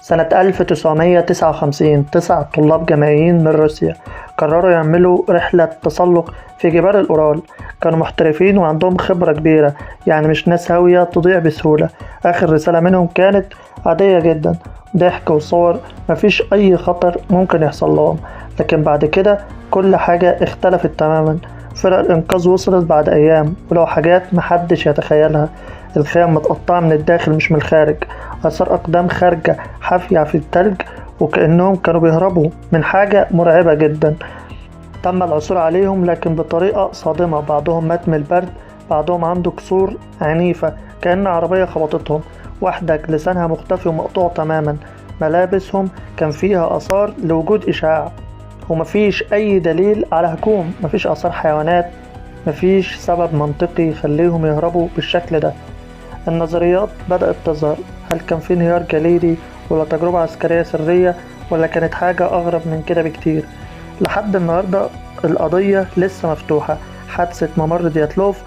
سنة 1959 9 طلاب جامعيين من روسيا قرروا يعملوا رحلة تسلق في جبال الأورال. كانوا محترفين وعندهم خبرة كبيرة، يعني مش ناس هاوية تضيع بسهولة. آخر رسالة منهم كانت عادية جدا، ضحك وصور، مفيش أي خطر ممكن يحصل لهم. لكن بعد كده كل حاجة اختلفت تماما. فرق الإنقاذ وصلت بعد أيام، ولو حاجات محدش يتخيلها. الخيام متقطعة من الداخل مش من الخارج، آثار أقدام خارجة حافية في التلج، وكأنهم كانوا بيهربوا من حاجة مرعبة جدا. تم العثور عليهم لكن بطريقة صادمة، بعضهم مات من البرد، بعضهم عنده كسور عنيفة كأن عربية خبطتهم، واحدة لسانها مختفي ومقطوع تماما. ملابسهم كان فيها آثار لوجود إشعاع، ومفيش أي دليل على هجوم، مفيش آثار حيوانات، مفيش سبب منطقي يخليهم يهربوا بالشكل ده. النظريات بدأت تظهر، هل كان في انهيار جليدي ولا تجربة عسكرية سرية ولا كانت حاجة أغرب من كده بكتير. لحد النهاردة القضية لسه مفتوحة. حادثة ممر دياتلوف